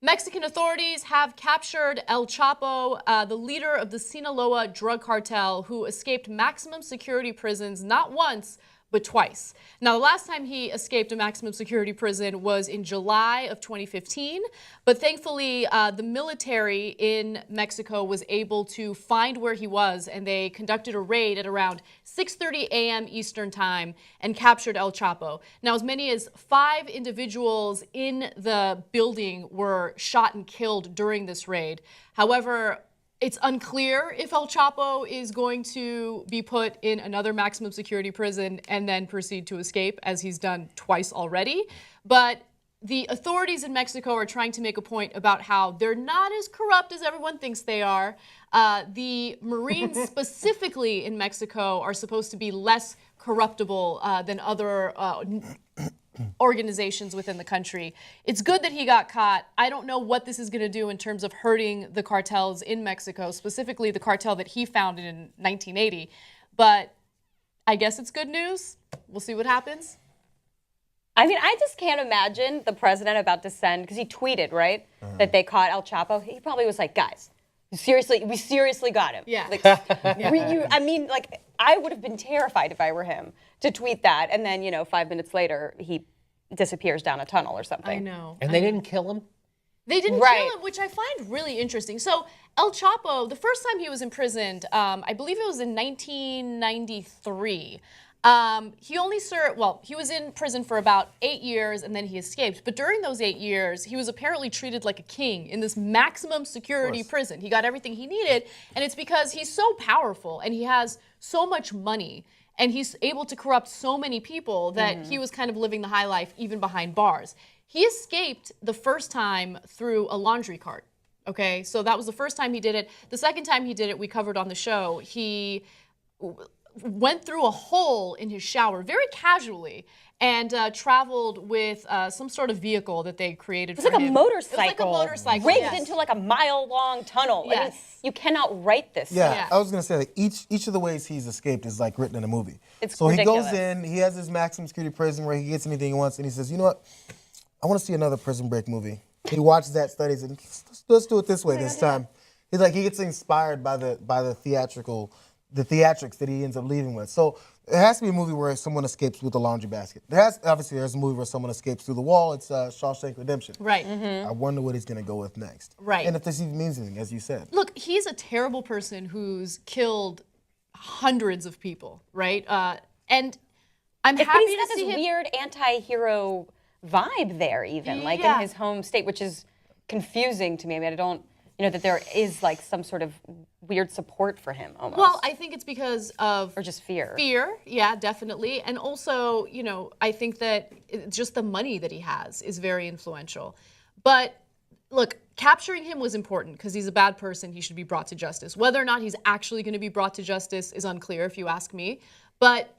Mexican authorities have captured El Chapo, the leader of the Sinaloa drug cartel, who escaped maximum security prisons not once, but twice. Now, the last time he escaped a maximum security prison was in July of 2015, but thankfully the military in Mexico was able to find where he was, and they conducted a raid at around 6:30 a.m. Eastern time and captured El Chapo. Now, as many as 5 individuals in the building were shot and killed during this raid. However, it's unclear if El Chapo is going to be put in another maximum security prison and then proceed to escape, as he's done twice already. But the authorities in Mexico are trying to make a point about how they're not as corrupt as everyone thinks they are. The Marines specifically in Mexico are supposed to be less corruptible than other organizations within the country. It's good that he got caught. I don't know what this is going to do in terms of hurting the cartels in Mexico, specifically the cartel that he founded in 1980. But I guess it's good news. We'll see what happens. I mean, I just can't imagine the president about to send, because he tweeted, right, that they caught El Chapo. He probably was like, guys, we seriously got him. Yeah. Like, I mean, like, I would have been terrified if I were him to tweet that, and then, 5 minutes later, he disappears down a tunnel or something. I know. And they didn't kill him? They didn't kill him, which I find really interesting. So El Chapo, the first time he was imprisoned, I believe it was in 1993. He only served, well, he was in prison for about 8 years and then he escaped. But during those 8 years, he was apparently treated like a king in this maximum security prison. He got everything he needed, and it's because he's so powerful and he has so much money and he's able to corrupt so many people that he was kind of living the high life even behind bars. He escaped the first time through a laundry cart. Okay, so that was the first time he did it. The second time he did it, we covered on the show. He went through a hole in his shower very casually and traveled with some sort of vehicle that they created for him. It was like a motorcycle. It was like a motorcycle. Rigged into like a mile-long tunnel. Yes. I mean, you cannot write this. Yeah, I was going to say, like, each of the ways he's escaped is like written in a movie. It's so ridiculous. He goes in, he has his maximum security prison where he gets anything he wants, and he says, you know what, I want to see another Prison Break movie. He watches that, studies, and let's do it this way this time. He's like, he gets inspired by the theatrics that he ends up leaving with. So it has to be a movie where someone escapes with a laundry basket. Obviously, there's a movie where someone escapes through the wall. It's Shawshank Redemption. Right. I wonder what he's going to go with next. Right. And if this even means anything, as you said. Look, he's a terrible person who's killed hundreds of people, right? And I'm happy but he's to got see this him. weird anti-hero vibe there, even like in his home state, which is confusing to me. I mean, I don't, that there is like some sort of weird support for him almost. Well, I think it's because of... Or just fear. Fear, yeah, definitely. And also, I think that just the money that he has is very influential. But look, capturing him was important because he's a bad person. He should be brought to justice. Whether or not he's actually going to be brought to justice is unclear, if you ask me. But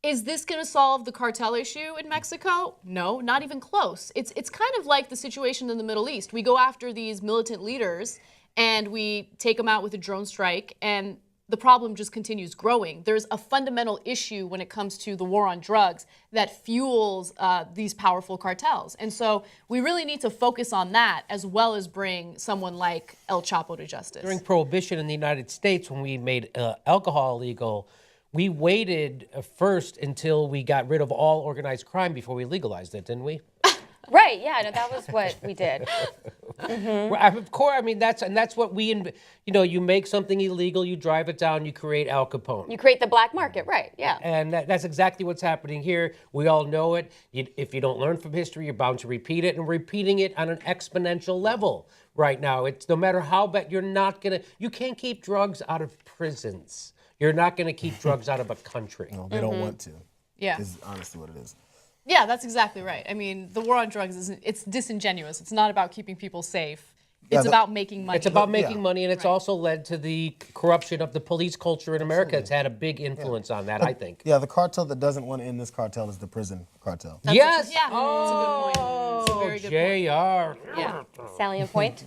is this going to solve the cartel issue in Mexico? No, not even close. It's kind of like the situation in the Middle East. We go after these militant leaders and we take them out with a drone strike, and the problem just continues growing. There's a fundamental issue when it comes to the war on drugs that fuels these powerful cartels. And so we really need to focus on that as well as bring someone like El Chapo to justice. During Prohibition in the United States, when we made alcohol illegal, we waited first until we got rid of all organized crime before we legalized it, didn't we? Right, yeah, no, that was what we did. Of course, I mean, that's what you make something illegal, you drive it down, you create Al Capone. You create the black market, right, yeah. And that's exactly what's happening here. We all know it. If you don't learn from history, you're bound to repeat it, and repeating it on an exponential level right now. It's no matter how bad, you can't keep drugs out of prisons. You're not going to keep drugs out of a country. No, they don't want to. Yeah. Is honestly what it is. Yeah, that's exactly right. I mean, the war on drugs it's disingenuous. It's not about keeping people safe. It's about making money. It's about making money, and it's also led to the corruption of the police culture in America. It's had a big influence on that, I think. Yeah, the cartel that doesn't want to end this cartel is the prison cartel. Yes. Yeah, that's a good point. It's a very good point. JR. Yeah. Salient point.